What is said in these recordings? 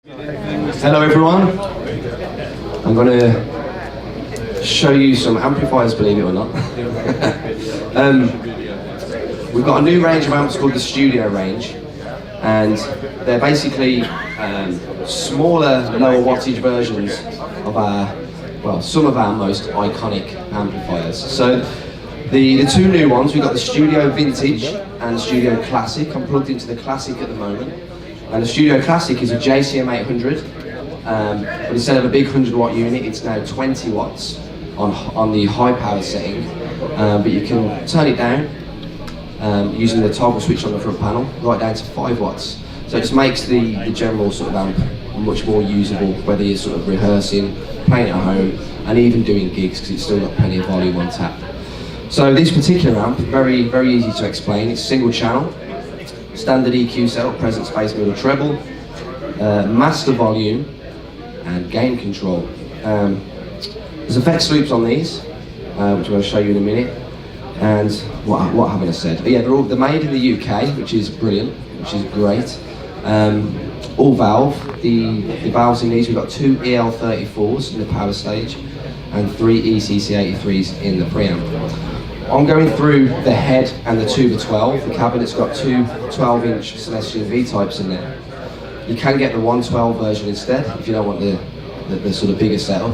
Hello everyone, I'm going to show you some amplifiers, believe it or not. We've got a new range of amps called the Studio range, and they're basically smaller, lower wattage versions of some of our most iconic amplifiers. So the two new ones, we've got the Studio Vintage and the Studio Classic. I'm plugged into the Classic at the moment. And the Studio Classic is a JCM 800, but instead of a big 100 watt unit, it's now 20 watts on the high power setting. But you can turn it down using the toggle switch on the front panel, right down to 5 watts. So it just makes the general sort of amp much more usable, whether you're sort of rehearsing, playing at home, and even doing gigs, because it's still got plenty of volume on tap. So this particular amp, very easy to explain. It's single channel, standard EQ setup, present space, middle treble, master volume, and gain control. There's effects loops on these, which I'm going to show you in a minute. And what haven't I said? But yeah, they're made in the UK, which is brilliant, which is great. All valve. The valves in these, we've got 2 EL34s in the power stage and 3 ECC83s in the preamp. I'm going through the head and the tuba 12. The cabinet's got 2 12-inch Celestion V-types in there. You can get the 112 version instead if you don't want the sort of bigger setup.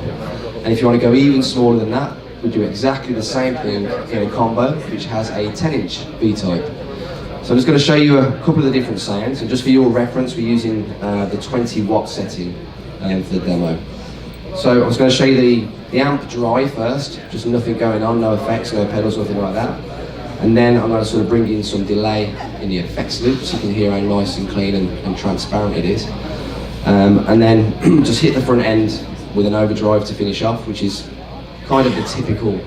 And if you want to go even smaller than that, we do exactly the same thing in a combo, which has a 10-inch V-type. So I'm just going to show you a couple of the different sounds, and just for your reference, we're using the 20 watt setting for the demo. So I was going to show you the amp dry first, just nothing going on, no effects, no pedals, nothing like that. And then I'm going to sort of bring in some delay in the effects loop, so you can hear how nice and clean and transparent it is. And then just hit the front end with an overdrive to finish off, which is kind of the typical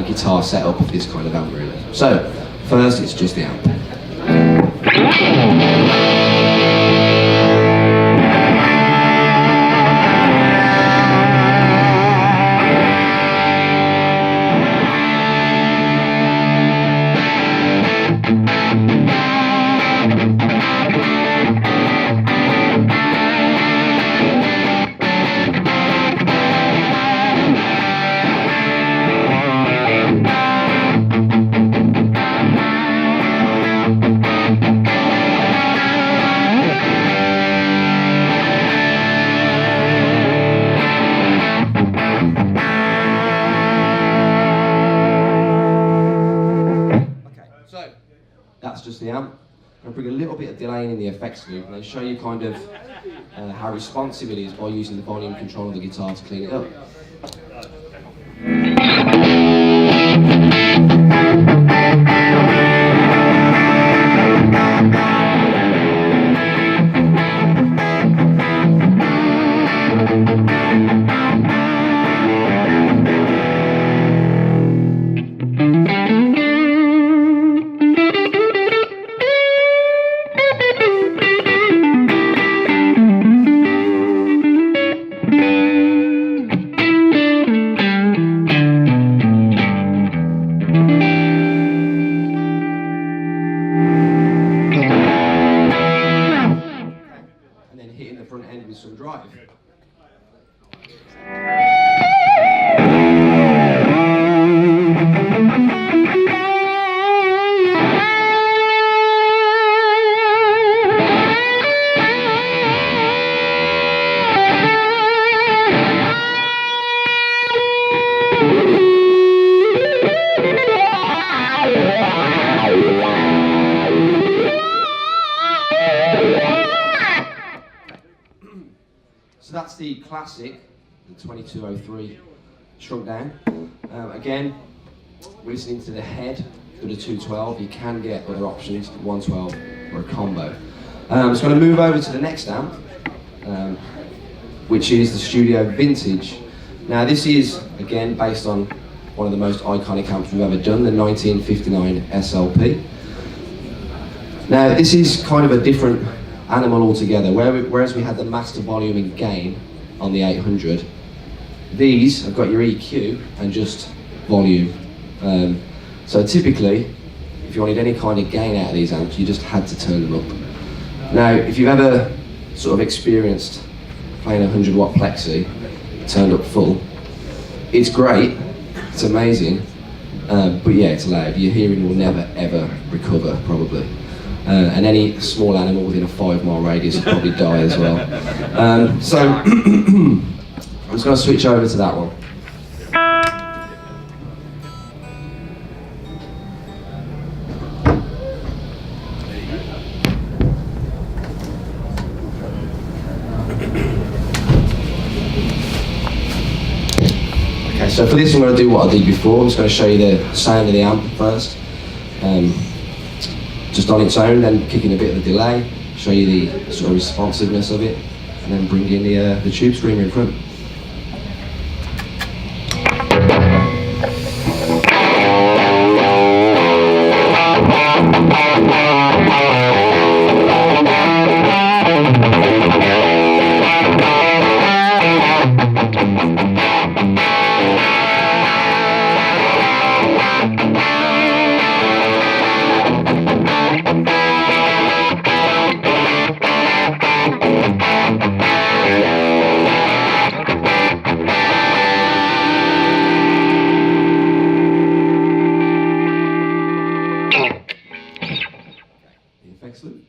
guitar setup of this kind of amp, really. So first, it's just the amp. That's just the amp. I'm going to bring a little bit of delay in the effects loop and then show you kind of how responsive it is by using the volume control of the guitar to clean it up. With some drive. So that's the Classic, the 2203 shrunk down. Again, we're listening to the head for the 212. You can get other options, 112 or a combo. I'm just going to move over to the next amp, which is the Studio Vintage. Now this is, again, based on one of the most iconic amps we've ever done, the 1959 SLP. Now this is kind of a different animal altogether. Whereas we had the master volume and gain on the 800, these have got your EQ and just volume. So typically, if you wanted any kind of gain out of these amps, you just had to turn them up. Now, if you've ever sort of experienced playing a 100-watt plexi, turned up full. It's great, it's amazing, but yeah, it's loud. Your hearing will never ever recover, probably. And any small animal within a 5-mile radius will probably die as well. So I'm just going to switch over to that one. Okay, so for this I'm going to do what I did before. I'm just going to show you the sound of the amp first. Just on its own, then kick in a bit of the delay, show you the sort of responsiveness of it, and then bring in the tube screamer in front. Excellent.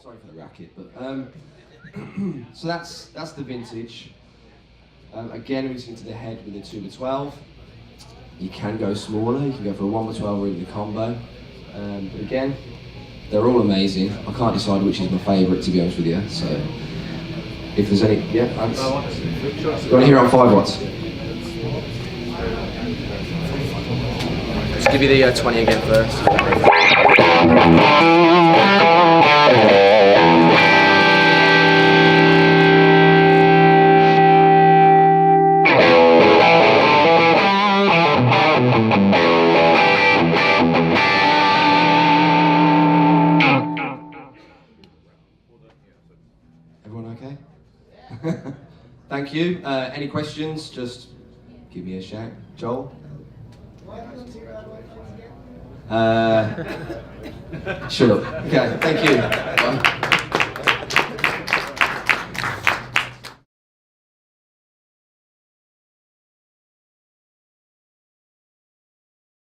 Sorry for the racket, but so that's the vintage. Again, we're listening to the head with the 2x12. You can go smaller, you can go for a 1x12 or even a combo. But again, they're all amazing. I can't decide which is my favourite, to be honest with you. So if there's any, yeah, Ants. You want to hear on 5 watts? Just give you the 20 again first. Everyone okay? Thank you. Any questions? Just give me a shout. Joel? Shut up. Okay, thank you. Bye.